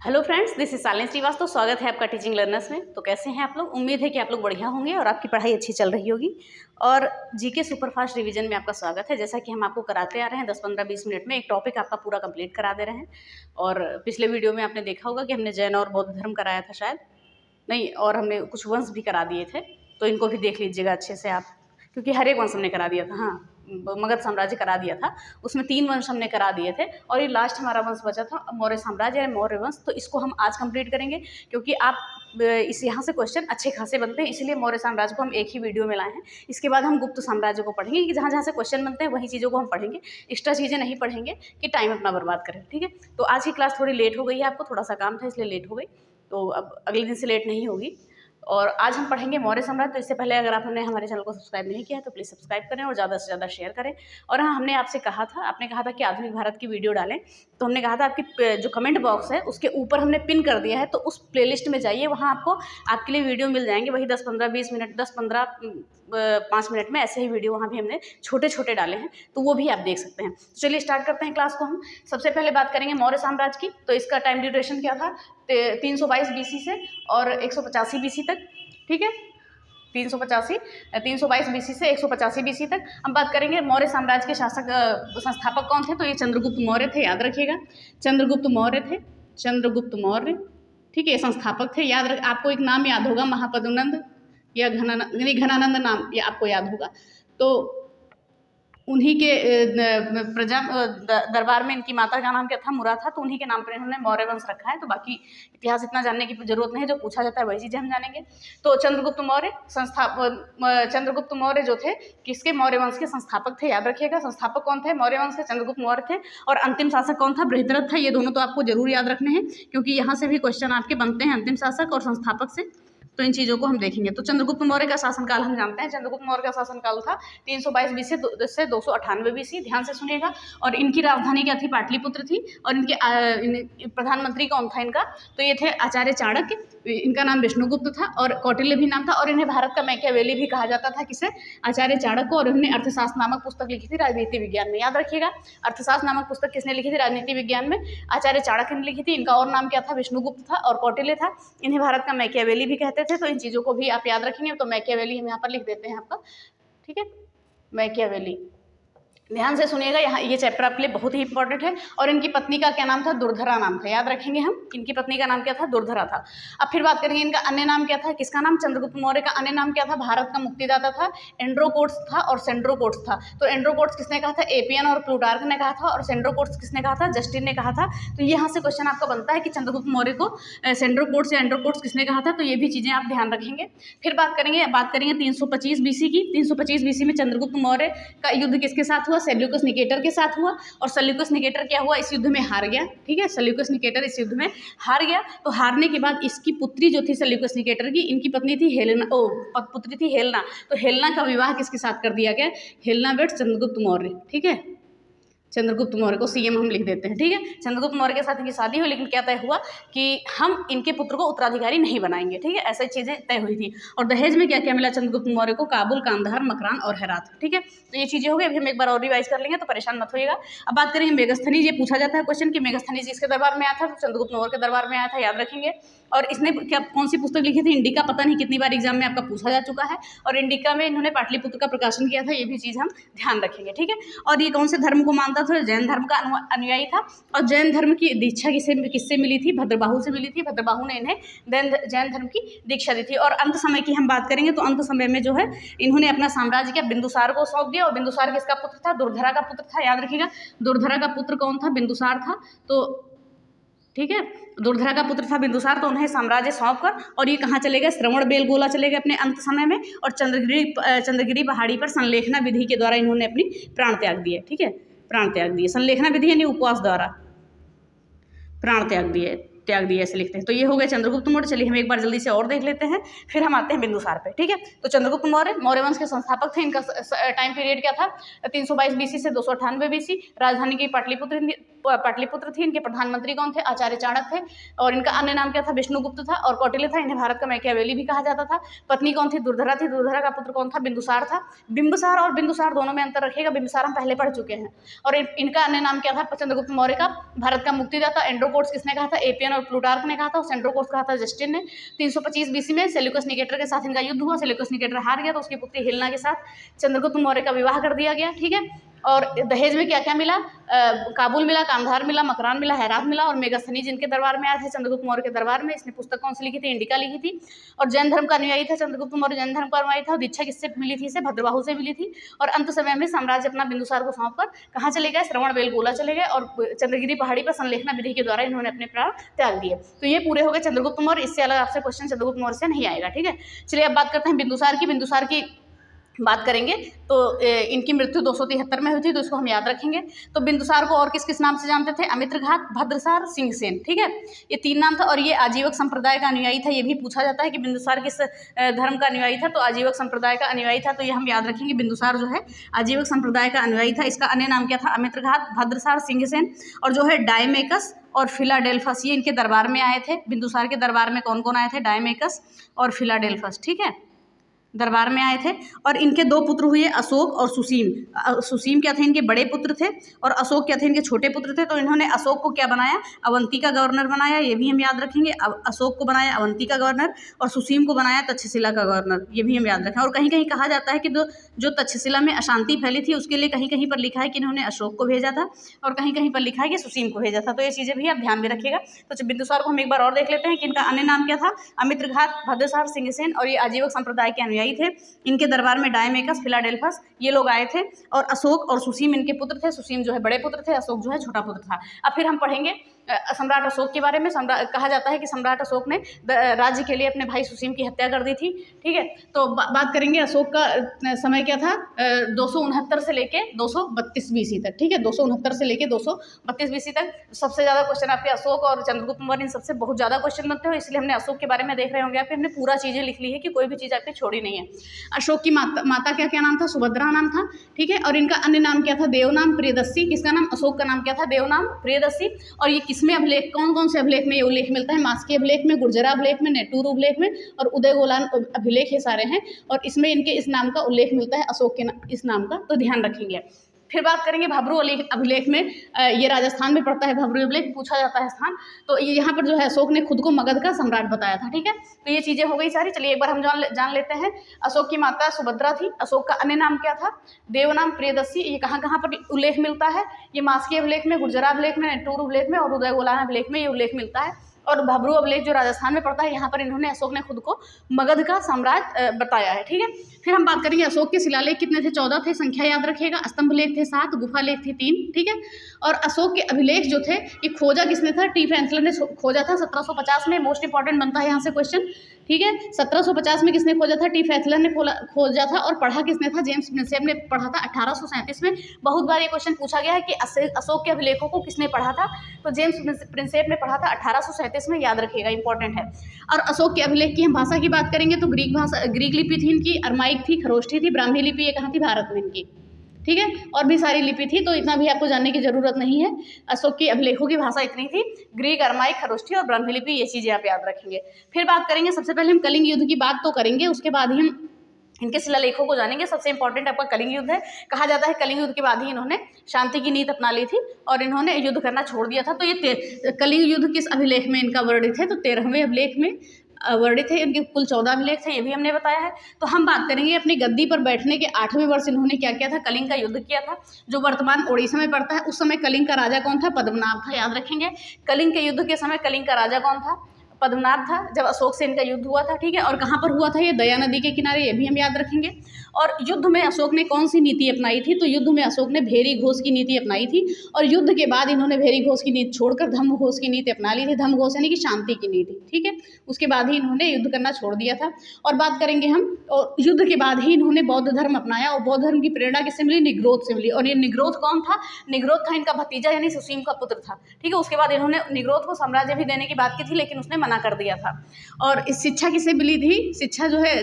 Hello friends, this is Shalini Srivastava. स्वागत है आपका टीचिंग लर्नर्स में। तो कैसे हैं आप लोग? उम्मीद है कि आप लोग बढ़िया होंगे और आपकी पढ़ाई अच्छी चल रही होगी। और जीके सुपरफास्ट रिवीजन में आपका स्वागत है। जैसा कि हम आपको कराते आ रहे हैं 10-15-20 मिनट में एक टॉपिक आपका पूरा कंप्लीट करा दे रहे हैं। और पिछले वीडियो में आपने देखा होगा कि हमने जैन और बौद्ध धर्म कराया था, शायद नहीं, और हमने कुछ वंश भी करा दिए थे। तो इनको भी देख लीजिएगा अच्छे से आप, क्योंकि हर एक वंश हमने करा दिया था। हाँ, मगध साम्राज्य करा दिया था, उसमें 3 वंश हमने करा दिए थे और ये लास्ट हमारा वंश बचा था मौर्य साम्राज्य या मौर्य वंश। तो इसको हम आज कंप्लीट करेंगे, क्योंकि आप इस यहाँ से क्वेश्चन अच्छे खासे बनते हैं, इसलिए मौर्य साम्राज्य को हम एक ही वीडियो में लाए हैं। इसके बाद हम गुप्त साम्राज्य को पढ़ेंगे, कि जहाँ जहाँ से क्वेश्चन बनते हैं वही चीज़ों को हम पढ़ेंगे, एक्स्ट्रा चीज़ें नहीं पढ़ेंगे कि टाइम अपना बर्बाद करें। ठीक है, तो आज की क्लास थोड़ी लेट हो गई है, आपको थोड़ा सा काम था इसलिए लेट हो गई, तो अब अगले दिन से लेट नहीं होगी। और आज हम पढ़ेंगे मौर्य साम्राज्य। तो इससे पहले अगर आपने हमारे चैनल को सब्सक्राइब नहीं किया है तो प्लीज़ सब्सक्राइब करें और ज़्यादा से ज़्यादा शेयर करें। और हाँ, हमने आपसे कहा था, आपने कहा था कि आधुनिक भारत की वीडियो डालें, तो हमने कहा था आपकी जो कमेंट बॉक्स है उसके ऊपर हमने पिन कर दिया है, तो उस प्लेलिस्ट में जाइए, वहाँ आपको आपके लिए वीडियो मिल जाएंगे। वही 10-15-20 मिनट, 10-15-5 मिनट में ऐसे ही वीडियो वहाँ भी हमने छोटे छोटे डाले हैं, तो वो भी आप देख सकते हैं। तो चलिए स्टार्ट करते हैं क्लास को। हम सबसे पहले बात करेंगे मौर्य साम्राज्य की। तो इसका टाइम ड्यूरेशन क्या था? 322 BC से और 185 BC तक। ठीक है, 322 BC से 185 BC तक हम बात करेंगे। मौर्य साम्राज्य के शासक संस्थापक कौन थे? तो ये चंद्रगुप्त मौर्य थे, याद रखिएगा। चंद्रगुप्त मौर्य थे, चंद्रगुप्त मौर्य। ठीक है, संस्थापक थे। याद रख, आपको एक नाम याद होगा, महापद्मनंद या घनानंद नाम ये आपको याद होगा। तो उन्हीं के दरबार में इनकी माता का नाम क्या था? मुरा था, तो उन्हीं के नाम पर इन्होंने मौर्य वंश रखा है। तो बाकी इतिहास इतना जानने की जरूरत नहीं है, जो पूछा जाता है वही चीज़ें हम जानेंगे। तो चंद्रगुप्त मौर्य जो थे, किसके? मौर्य वंश के संस्थापक थे, याद रखिएगा। संस्थापक कौन थे? मौर्य वंश के चंद्रगुप्त मौर्य थे। और अंतिम शासक कौन था? बृहद्रथ था। ये दोनों तो आपको जरूर याद रखने हैं, क्योंकि यहाँ से भी क्वेश्चन आपके बनते हैं अंतिम शासक और संस्थापक से, तो इन चीज़ों को हम देखेंगे। तो चंद्रगुप्त मौर्य का शासनकाल हम जानते हैं। चंद्रगुप्त मौर्य का शासनकाल था 322 BC से 298 BC। ध्यान से सुनिएगा। और इनकी राजधानी क्या थी? पाटलिपुत्र थी। और इनके प्रधानमंत्री कौन था इनका? तो ये थे आचार्य चाणक्य। इनका नाम विष्णुगुप्त था और कौटिल्य भी नाम था। और इन्हें भारत का मैकियावेली भी कहा जाता था। किसे? आचार्य चाणक्य को। और उन्होंने अर्थशास्त्र नामक पुस्तक लिखी थी राजनीति विज्ञान में, याद रखिएगा। अर्थशास्त्र नामक पुस्तक किसने लिखी थी राजनीति विज्ञान में? आचार्य चाणक्य ने लिखी थी। इनका और नाम क्या था? विष्णुगुप्त था और कौटिल्य था। इन्हें भारत का मैकियावेली भी कहते थे। तो इन चीज़ों को भी आप याद रखेंगे। तो मैकियावेली हम यहाँ पर लिख देते हैं आपका। ठीक है, मैकियावेली। ध्यान से सुनिएगा, यहाँ ये चैप्टर आपके लिए बहुत ही इंपॉर्टेंट है। और इनकी पत्नी का क्या नाम था? दुर्धरा नाम था, याद रखेंगे हम। इनकी पत्नी का नाम क्या था? दुर्धरा था। अब फिर बात करेंगे इनका अन्य नाम क्या था? किसका नाम? चंद्रगुप्त मौर्य का अन्य नाम क्या था? भारत का मुक्तिदाता था। एंड्रोकोट्स था और सेंड्रोकोट्स था। तो एंड्रोकोट्स किसने कहा था? एपियन और प्लूटार्क ने कहा था। और सेंड्रोकोट्स किसने कहा था? जस्टिन ने कहा था। तो यहाँ से क्वेश्चन आपका बनता है कि चंद्रगुप्त मौर्य को सेंड्रोकोट्स या एंड्रोकोट्स किसने कहा था। तो ये भी चीज़ें आप ध्यान रखेंगे। फिर बात करेंगे 325 BC की। 325 BC में चंद्रगुप्त मौर्य का युद्ध किसके साथ हुआ? सेल्यूकस निकेटर के साथ हुआ। और सेल्यूकस निकेटर क्या हुआ? इस युद्ध में हार गया। ठीक है, सेल्यूकस निकेटर इस युद्ध में हार गया। तो हारने के बाद इसकी पुत्री जो थी सेल्यूकस निकेटर की, इनकी पत्नी थी हेलेना, पुत्री थी हेलेना। तो हेलेना का विवाह किसके साथ कर दिया गया? Helena weds Chandragupta Maurya. ठीक है, चंद्रगुप्त मौर्य को CM हम लिख देते हैं। ठीक है, चंद्रगुप्त मौर्य के साथ इनकी शादी हुई, लेकिन क्या तय हुआ कि हम इनके पुत्र को उत्तराधिकारी नहीं बनाएंगे। ठीक है, ऐसी चीज़ें तय हुई थी। और दहेज में क्या क्या मिला चंद्रगुप्त मौर्य को? काबुल, कांधार, मकरान और हेरात। ठीक है, तो ये चीज़ें हो गई। अभी हम एक बार और रिवाइज कर लेंगे, तो परेशान मत होइएगा। अब बात करेंगे मेगस्थनीज। ये पूछा जाता है क्वेश्चन कि मेगस्थनीज किसके दरबार में आया था? तो चंद्रगुप्त मौर्य के दरबार में आया था, याद रखेंगे। और इसने क्या कौन सी पुस्तक लिखी थी? इंडिका। पता नहीं कितनी बार एग्जाम में आपका पूछा जा चुका है। और इंडिका में इन्होंने पाटलिपुत्र का प्रकाशन किया था, ये भी चीज़ हम ध्यान रखेंगे। ठीक है, और ये कौन से धर्म को मानता था? जैन धर्म का अनुयायी था। और जैन धर्म की दीक्षा किससे मिली थी? भद्रबाहु से मिली थी। भद्रबाहु ने इन्हें जैन धर्म की दीक्षा दी थी। और अंत समय की हम बात करेंगे, तो अंत समय में जो है इन्होंने अपना साम्राज्य क्या बिंदुसार को सौंप दिया। और बिंदुसार किसका पुत्र था? दुर्धरा का पुत्र था, याद रखिएगा। दुर्धरा का पुत्र कौन था? बिंदुसार था। तो ठीक है, दुर्धरा का पुत्र था बिंदुसार। तो उन्हें साम्राज्य सौंप कर और ये कहाँ चले गए? श्रवण बेलगोला चले गए अपने अंत समय में। और चंद्रगिरी पहाड़ी पर संलेखना विधि के द्वारा इन्होंने अपनी प्राण त्याग दिए। ठीक है, प्राण त्याग दिए। संलेखना विधि यानी उपवास द्वारा प्राण त्याग दिए ऐसे लिखते हैं। तो ये हो गए चंद्रगुप्त मौर्य। चलिए हम एक बार जल्दी से और देख लेते हैं, फिर हम आते हैं बिंदुसार पे। ठीक है, तो चंद्रगुप्त मौर्य वंश के संस्थापक थे। इनका टाइम पीरियड क्या था? 322 BC से 298 BC। राजधानी की पाटलिपुत्र पाटलिपुत्र थी। इनके प्रधानमंत्री कौन थे? आचार्य चाणक्य थे। और इनका अन्य नाम क्या था? विष्णुगुप्त था। और कौटिल्य था। इन्हें भारत का मैकियावेली भी कहा जाता था। पत्नी कौन थी? दुर्धरा थी। दुर्धरा का पुत्र कौन था? बिंदुसार था। बिंबिसार और बिंदुसार दोनों में अंतर रखिएगा, बिंबिसार हम पहले पढ़ चुके हैं। और इनका अन्य नाम क्या था? चंद्रगुप्त मौर्य का भारत का मुक्तिदाता। एंड्रोकोर्स किसने कहा था? एपियन और प्लूटार्क ने कहा था। एंड्रोकोर्स कहा था जस्टिन ने। 325 बीसी में सेल्यूकस निकेटर के साथ इनका युद्ध हुआ। सेल्यूकस निकेटर हार गया तो उसकी पुत्री हिलना के साथ चंद्रगुप्त मौर्य का विवाह कर दिया गया। ठीक है। और दहेज में क्या क्या मिला? काबुल मिला, कांधार मिला, मकरान मिला, हैरात मिला और मेगास्थनीज जिनके दरबार में आए थे चंद्रगुप्त मौर्य के दरबार में। इसने पुस्तक कौन सी लिखी थी? इंडिका लिखी थी। और जैन धर्म का अनुयायी था चंद्रगुप्त मौर्य, जैन धर्म का अनुयायी था। दीक्षा किससे मिली थी? इसे भद्रबाहु से मिली थी। और अंत समय में साम्राज्य अपना बिंदुसार को सौंप कर कहाँ चले गए? श्रवणबेलगोला चले गए और चंद्रगिरी पहाड़ी पर संलेखना विधि के द्वारा इन्होंने अपने प्राण त्याग दिए। तो ये पूरे हो गए चंद्रगुप्त मौर्य। इससे अलग आपसे क्वेश्चन चंद्रगुप्त मौर्य से नहीं आएगा। ठीक है। चलिए अब बात करते हैं बिंदुसार की। बिंदुसार की बात करेंगे तो इनकी मृत्यु 273 में हुई थी, तो इसको हम याद रखेंगे। तो बिंदुसार को और किस किस नाम से जानते थे? अमित्रघात, भद्रसार, सिंहसेन। ठीक है। ये 3 नाम था। और ये आजीवक संप्रदाय का अनुयायी था। ये भी पूछा जाता है कि बिंदुसार किस धर्म का अनुयायी था? तो आजीवक संप्रदाय का अनुयायी था। तो ये हम याद रखेंगे, बिंदुसार जो है आजीवक संप्रदाय का अनुयायी था। इसका अन्य नाम क्या था? अमित्रघात, भद्रसार, सिंहसेन और जो है डायमेकस और फिलाडेल्फस, ये इनके दरबार में आए थे। बिंदुसार के दरबार में कौन कौन आए थे? डायमेकस और फिलाडेल्फस। ठीक है, दरबार में आए थे। और इनके 2 पुत्र हुए, अशोक और सुसीम। सुसीम क्या थे? इनके बड़े पुत्र थे। और अशोक क्या थे? इनके छोटे पुत्र थे। तो इन्होंने अशोक को क्या बनाया? अवंती का गवर्नर बनाया। ये भी हम याद रखेंगे। अशोक को बनाया अवंती का गवर्नर और सुसीम को बनाया तक्षशिला का गवर्नर। ये भी हम याद रखें। और कहीं कहीं कहा जाता है कि जो तक्षशिला में अशांति फैली थी उसके लिए कहीं कहीं पर लिखा है कि इन्होंने अशोक को भेजा था और कहीं कहीं पर लिखा है कि सुसीम को भेजा था। तो ये चीज़ें भी आप ध्यान में रखिएगा। तो बिंदुसार को हम एक बार और देख लेते हैं कि इनका अन्य नाम क्या था? अमित्रघात, भद्रसार, सिंहसेन और ये आजीवक संप्रदाय के अनुयायी थे। इनके दरबार में डायमेकस, फिलाडेल्फस ये लोग आए थे। और अशोक और सुसीम इनके पुत्र थे। सुसीम जो है बड़े पुत्र थे, अशोक जो है छोटा पुत्र था। अब फिर हम पढ़ेंगे सम्राट अशोक के बारे में। कहा जाता है कि सम्राट अशोक ने राज्य के लिए अपने भाई सुसीम की हत्या कर दी थी। ठीक है। तो बात करेंगे अशोक का समय क्या था? 269 से लेके 232 बीसी तक। ठीक है, 269 से लेके 232 बीसी तक। सबसे ज़्यादा क्वेश्चन आपके अशोक और चंद्रगुप्त मौर्य इन सबसे बहुत ज़्यादा क्वेश्चन बनते हो, इसलिए हमने अशोक के बारे में देख रहे होंगे आपके, हमने पूरा चीज़ें लिख ली है कि कोई भी चीज़ आपकी छोड़ी नहीं है। अशोक की माता क्या नाम था? सुभद्रा नाम था। ठीक है। और इनका अन्य नाम क्या था? देवनाम, प्रियदर्शी। किसका नाम? अशोक का नाम क्या था? देवनाम, प्रियदर्शी। और ये किसमें अभिलेख, कौन कौन से अभिलेख में ये उल्लेख मिलता है? मास्की अभिलेख में, गुर्जरा अभिलेख में, नेटूर अभिलेख में और उदयगोलान अभिलेख, ये सारे हैं। और इसमें इनके इस नाम का उल्लेख मिलता है, अशोक के इस नाम का, तो ध्यान रखेंगे। फिर बात करेंगे भब्रू अभिलेख में। ये राजस्थान में पड़ता है भब्रू अभिलेख, पूछा जाता है स्थान। तो ये यहाँ पर जो है अशोक ने खुद को मगध का सम्राट बताया था। ठीक है। तो ये चीज़ें हो गई सारी। चलिए एक बार हम जान लेते हैं। अशोक की माता सुभद्रा थी। अशोक का अन्य नाम क्या था? देवनाम, प्रियदर्शी। ये कहाँ कहाँ पर उल्लेख मिलता है? ये मास्की अभिलेख में, गुर्जरा अभिलेख में, नेटूर अभिलेख में और उदयगोलान अभिलेख में ये उल्लेख मिलता है। और भब्रू अभिलेख जो राजस्थान में पड़ता है, यहाँ पर इन्होंने अशोक ने खुद को मगध का सम्राट बताया है। ठीक है। फिर हम बात करेंगे अशोक के शिलालेख कितने थे? 14 थे, संख्या याद रखिएगा। स्तंभ लेख थे 7, गुफा लेख थे 3। ठीक है। और अशोक के अभिलेख जो थे ये खोजा किसने था? टी फ्रेंकलिन ने खोजा था 1750 में। मोस्ट इंपॉर्टेंट बनता है यहाँ से क्वेश्चन। ठीक है। 1750 में किसने खोजा था? टी फ्रेंकलिन ने खोजा था। और पढ़ा किसने था? जेम्स प्रिंसेप ने पढ़ा था 1837 में। बहुत बार ये क्वेश्चन पूछा गया है कि अशोक के अभिलेखों को किसने पढ़ा था? तो जेम्स प्रिंसेप ने पढ़ा था 1837 में, याद रखिएगा, इंपॉर्टेंट है। और अशोक के अभिलेख की हम भाषा की बात करेंगे तो ग्रीक लिपि थी इनकी, अरमाइक थी, खरोष्ठी थी, ब्राह्मी लिपि ये कहाँ थी? भारत में इनकी। ठीक है। और भी सारी लिपि थी, तो इतना भी आपको जानने की जरूरत नहीं है। अशोक की अभिलेखों की भाषा इतनी थी, ग्रीक, अरमाइक, खरोष्ठी और ब्राह्मी लिपि, ये चीज़ें आप याद रखेंगे। फिर बात करेंगे, सबसे पहले हम कलिंग युद्ध की बात तो करेंगे, उसके बाद ही हम इनके शिलालेखों को जानेंगे। सबसे इंपॉर्टेंट आपका कलिंग युद्ध है। कहा जाता है कलिंग युद्ध के बाद ही इन्होंने शांति की नीति अपना ली थी और इन्होंने युद्ध करना छोड़ दिया था। तो ये कलिंग युद्ध किस अभिलेख में इनका वर्णित है? तो 13वें अभिलेख में वर्णित है। इनके कुल 14 अभिलेख थे, ये भी हमने बताया है। तो हम बात करेंगे अपनी गद्दी पर बैठने के 8वें वर्ष इन्होंने क्या किया था? कलिंग का युद्ध किया था, जो वर्तमान ओडिशा में पड़ता है। उस समय कलिंग का राजा कौन था? पद्मनाभ था, याद रखेंगे। कलिंग के युद्ध के समय कलिंग का राजा कौन था? पद्मनाभ था, जब अशोक से इनका युद्ध हुआ था। ठीक है। और कहाँ पर हुआ था? ये दया नदी के किनारे, ये भी हम याद रखेंगे। और युद्ध में अशोक ने कौन सी नीति अपनाई थी? तो युद्ध में अशोक ने भेरी घोष की नीति अपनाई थी। और युद्ध के बाद इन्होंने भेरी घोष की नीति छोड़कर धम्म घोष की नीति अपना ली थी। धम्म घोष यानी कि शांति की नीति। ठीक है। उसके बाद ही इन्होंने युद्ध करना छोड़ दिया था। और बात करेंगे हम, और युद्ध के बाद ही इन्होंने बौद्ध धर्म अपनाया। और बौद्ध धर्म की प्रेरणा किससे मिली? निग्रोध से मिली। और ये निग्रोध कौन था? निग्रोध था इनका भतीजा, यानी सुसीम का पुत्र था। ठीक है। उसके बाद इन्होंने निग्रोध को साम्राज्य भी देने की बात की थी, लेकिन उसने मना कर दिया था। और इस शिक्षा किससे मिली थी? शिक्षा जो है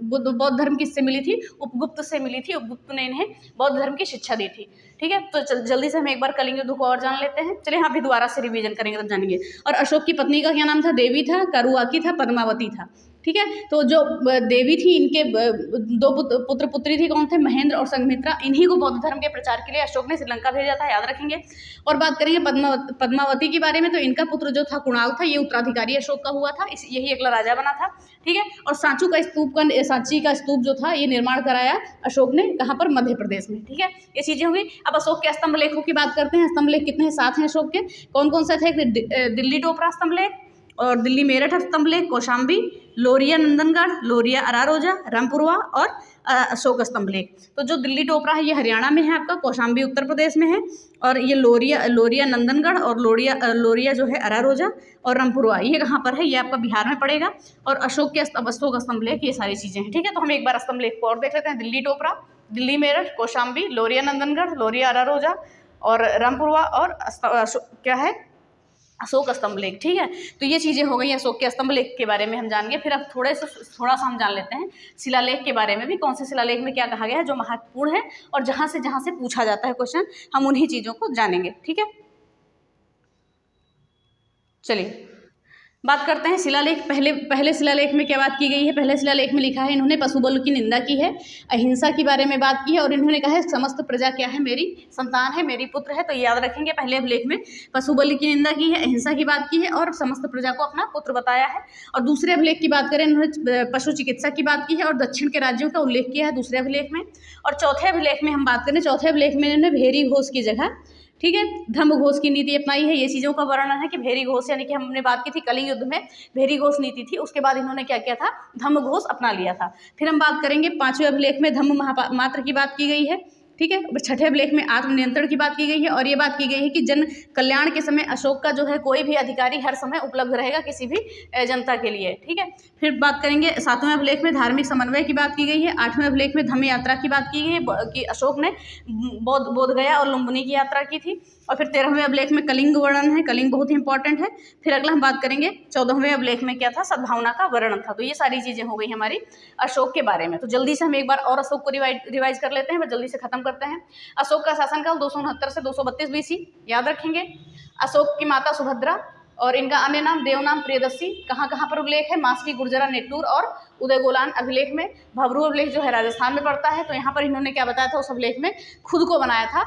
बौद्ध धर्म किससे मिली थी? उपगुप्त से मिली थी। उपगुप्त ने इन्हें बौद्ध धर्म की शिक्षा दी थी। ठीक है। तो जल्दी से हम एक बार कलिंग युद्ध को और जान लेते हैं। चलिए यहाँ भी दोबारा से रिवीजन करेंगे तब जानेंगे। और अशोक की पत्नी का क्या नाम था? देवी था, करुआकी था, पद्मावती था, ठीक है। तो जो देवी थी, इनके दो पुत्र पुत्री थी, कौन थे? महेंद्र और संघमित्रा। इन्हीं को बौद्ध धर्म के प्रचार के लिए अशोक ने श्रीलंका भेजा था, याद रखेंगे। और बात करेंगे पद्मावती के बारे में, तो इनका पुत्र जो था कुणाल था, ये उत्तराधिकारी अशोक का हुआ था, यही अगला राजा बना था, ठीक है। और सांची का स्तूप जो था, ये निर्माण कराया अशोक ने, कहाँ पर? मध्य प्रदेश में, ठीक है। ये चीजें हुई। अब अशोक के स्तंभ लेखों की बात करते हैं। स्तंभ लेख कितने हैं? 7 हैं अशोक के। कौन कौन से थे? दिल्ली टोपरा स्तंभ लेख, और दिल्ली मेरठ स्तंभ लेख, कौशाम्बी, लोरिया नंदनगढ़, लोरिया अरारोजा, रामपुरवा और अशोक स्तंभ लेख। तो जो दिल्ली टोपरा है ये हरियाणा में है आपका, कौशाम्बी उत्तर प्रदेश में है, और ये लोरिया नंदनगढ़ और लोरिया जो है अरारोजा और रामपुरवा, ये कहाँ पर है? ये आपका बिहार में पड़ेगा। और अशोक स्तंभ लेख, ये सारी चीज़ें हैं, ठीक है। तो हम एक बार स्तंभ लेख को और देख लेते हैं। दिल्ली टोपरा, दिल्ली मेरठ, कौशाम्बी, लोरिया नंदनगढ़, लोरिया अरारोजा और रामपुरवा और क्या है? अशोक स्तंभ लेख, ठीक है। तो ये चीज़ें हो गई अशोक के स्तंभ लेख के बारे में हम जान गए। फिर अब थोड़ा सा हम जान लेते हैं शिलालेख के बारे में भी। कौन से शिलालेख में क्या कहा गया है जो महत्वपूर्ण है और जहाँ से पूछा जाता है क्वेश्चन, हम उन्हीं चीज़ों को जानेंगे, ठीक है। चलिए बात करते हैं शिलालेख। पहले शिलालेख में क्या बात की गई है? पहले शिलालेख में लिखा है, इन्होंने पशुबल की निंदा की है, अहिंसा के बारे में बात की है, और इन्होंने कहा है समस्त प्रजा क्या है? मेरी संतान है, मेरी पुत्र है। तो याद रखेंगे, पहले अभिलेख में पशुबल की निंदा की है, अहिंसा की बात की है और समस्त प्रजा को अपना पुत्र बताया है। और दूसरे अभिलेख की बात करें, इन्होंने पशु चिकित्सा की बात की है और दक्षिण के राज्यों का उल्लेख किया है दूसरे अभिलेख में। और चौथे अभिलेख में हम बात करें, चौथे अभिलेख में इन्होंने भेरी घोष की जगह, ठीक है, धम्म घोष की नीति अपनाई है। ये चीज़ों का वर्णन है कि भेरी घोष, यानी कि हमने बात की थी कलिंग युद्ध में भेरी घोष नीति थी, उसके बाद इन्होंने क्या किया था? धम्म घोष अपना लिया था। फिर हम बात करेंगे 5वें अभिलेख में धम्म महामात्र की बात की गई है, ठीक है। छठे अभिलेख में आत्मनियंत्रण की बात की गई है, और ये बात की गई है कि जन कल्याण के समय अशोक का जो है कोई भी अधिकारी हर समय उपलब्ध रहेगा किसी भी जनता के लिए, ठीक है। फिर बात करेंगे 7वें अभिलेख में धार्मिक समन्वय की बात की गई है। 8वें अभिलेख में धम्म यात्रा की बात की गई है कि अशोक ने बोध गया और लुम्बिनी की यात्रा की थी। और फिर 13वें अभिलेख में कलिंग वर्णन है, कलिंग बहुत ही इंपॉर्टेंट है। फिर अगला हम बात करेंगे 14वें अभिलेख में क्या था? सद्भावना का वर्णन था। तो ये सारी चीज़ें हो गई हमारी अशोक के बारे में। तो जल्दी से हम एक बार और अशोक को रिवाइज कर लेते हैं, बस जल्दी से खत्म करते हैं। अशोक का शासनकाल 269 से 232 BC, याद रखेंगे। अशोक की माता सुभद्रा और इनका अन्य नाम देवनाम प्रियदर्शी। कहाँ कहाँ पर उल्लेख है? मास्की, गुर्जरा, नेट्टूर और उदयगोलान अभिलेख में। भबरू अभिलेख जो है राजस्थान में पड़ता है। तो यहाँ पर इन्होंने क्या बताया था? उस अभिलेख में खुद को बनाया था,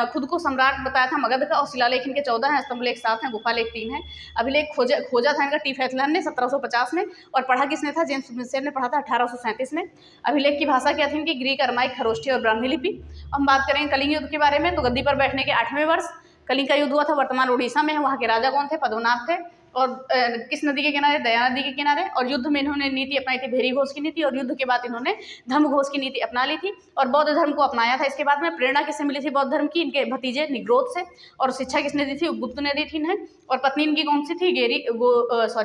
खुद को सम्राट बताया था मगध का। और शिलालेख इनके 14 हैं, स्तंभ लेख 7 हैं, गुफा लेख 3 है। अभिलेख खोजा था इनका टी फैथलन ने 1750 में, और पढ़ा किसने था? जेम्स मिशेल ने पढ़ा था 1837 में। अभिलेख की भाषा क्या थी इनकी? ग्रीक, अरमाइक, खरोष्ठी और ब्राह्मी लिपि। हम बात करेंगे कलिंग युद्ध के बारे में। तो गद्दी पर बैठने के 8वें वर्ष कलिंग का युद्ध हुआ था, वर्तमान उड़ीसा में है। वहाँ के राजा कौन थे? पद्मनाभ थे। और किस नदी के किनारे? दया नदी के किनारे। और युद्ध में इन्होंने नीति अपनाई थी भेरी घोष की नीति, और युद्ध के बाद इन्होंने धम्म घोष की नीति अपना ली थी और बौद्ध धर्म को अपनाया था। इसके बाद में प्रेरणा किससे मिली थी बौद्ध धर्म की? इनके भतीजे निग्रोध से। और शिक्षा किसने दी थी? उपगुप्त ने दी थी इन्हें। और पत्नी इनकी कौन सी थी?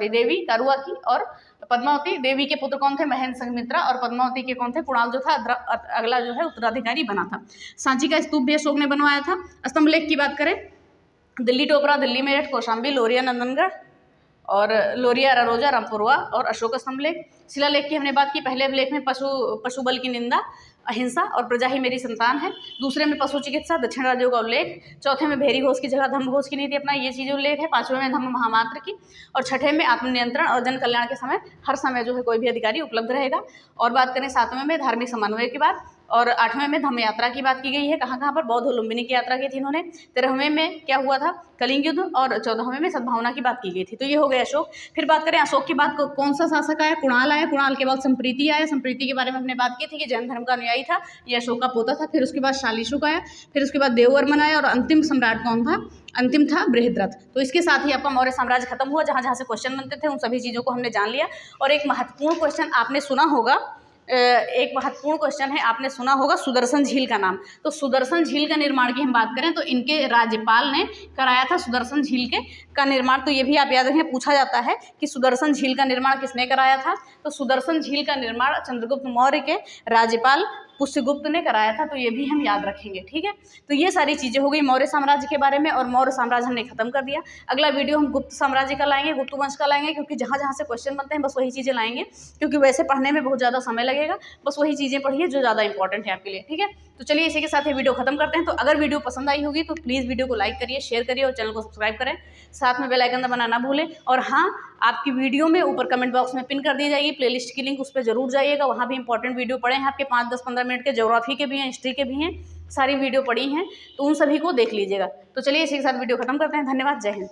देवी करुआकी। और पद्मावती। देवी के पुत्र कौन थे? महेंद्र, संघमित्रा। और पद्मावती के कौन थे? कुणाल जो था अगला जो है उत्तराधिकारी बना था। सांची का स्तूप भी अशोक ने बनवाया था। स्तंभ लेख की बात करें, दिल्ली टोपरा, दिल्ली मेरठ, कौशाम्बी, लोरिया नंदनगढ़ और लोरिया अरारोजा, रामपुरवा और अशोक स्तंभ लेख। शिलालेख की हमने बात की। पहले अभिलेख में पशुबल की निंदा, अहिंसा और प्रजा ही मेरी संतान है। दूसरे में पशु चिकित्सा, दक्षिण राज्यों का उल्लेख। चौथे में भेरी घोष की जगह धम्म घोष की नीति अपना, ये चीज़ उल्लेख है। 5वें में धम्म महामात्र की। और 6ठे में आत्मनियंत्रण और जन कल्याण के समय हर समय जो है कोई भी अधिकारी उपलब्ध रहेगा। और बात करें 7वें में धार्मिक समन्वय की बात। और 8वें में धम्म यात्रा की बात की गई है। कहाँ कहाँ पर? बौद्ध और लुम्बिनी की यात्रा की थी इन्होंने। 13वें में क्या हुआ था? कलिंग युद्ध। और 14वें में सद्भावना की बात की गई थी। तो ये हो गया अशोक। फिर बात करें अशोक के बाद कौन सा शासक आया? कुणाल आया। कुणाल के बाद संप्रीति आया। संप्रीति के बारे में हमने बात की थी कि जैन धर्म का अनुयायी था, ये अशोक का पोता था। फिर उसके बाद शालीशुक आया। फिर उसके बाद देववर्मन आया। और अंतिम सम्राट कौन था? अंतिम था बृहद्रथ। तो इसके साथ ही आपका मौर्य साम्राज्य खत्म हुआ। जहाँ जहाँ से क्वेश्चन बनते थे उन सभी चीज़ों को हमने जान लिया। और एक महत्वपूर्ण क्वेश्चन आपने सुना होगा, एक महत्वपूर्ण क्वेश्चन है, आपने सुना होगा सुदर्शन झील का नाम। तो सुदर्शन झील का निर्माण की हम बात करें तो इनके राज्यपाल ने कराया था सुदर्शन झील का निर्माण। तो ये भी आप याद रखें, पूछा जाता है कि सुदर्शन झील का निर्माण किसने कराया था? तो सुदर्शन झील का निर्माण चंद्रगुप्त मौर्य के राज्यपाल पुष्यगुप्त ने कराया था। तो ये भी हम याद रखेंगे, ठीक है। तो ये सारी चीज़ें हो गई मौर्य साम्राज्य के बारे में। और मौर्य साम्राज्य हमने खत्म कर दिया। अगला वीडियो हम गुप्त साम्राज्य का लाएंगे, गुप्त वंश का लाएंगे, क्योंकि जहाँ जहाँ से क्वेश्चन बनते हैं बस वही चीज़ें लाएंगे, क्योंकि वैसे पढ़ने में बहुत ज़्यादा समय लगेगा। बस वही चीज़ें पढ़िए जो ज़्यादा इंपॉर्टेंट है आपके लिए, ठीक है। तो चलिए इसी के साथ ये वीडियो खत्म करते हैं। तो अगर वीडियो पसंद आई होगी तो प्लीज़ वीडियो को लाइक करिए, शेयर करिए और चैनल को सब्सक्राइब करें, साथ में बेल आइकन दबाना ना भूलें। और हाँ, आपकी वीडियो में ऊपर कमेंट बॉक्स में पिन कर दी जाएगी प्लेलिस्ट की लिंक, उस पर जरूर जाइएगा। वहाँ भी इंपॉर्टेंट वीडियो पड़े हैं आपके 5, 10, 15 मिनट के, ज्योग्राफी के भी हैं, हिस्ट्री के भी हैं, सारी वीडियो पड़ी हैं, तो उन सभी को देख लीजिएगा। तो चलिए इसी के साथ वीडियो खत्म करते हैं। धन्यवाद, जय हिंद।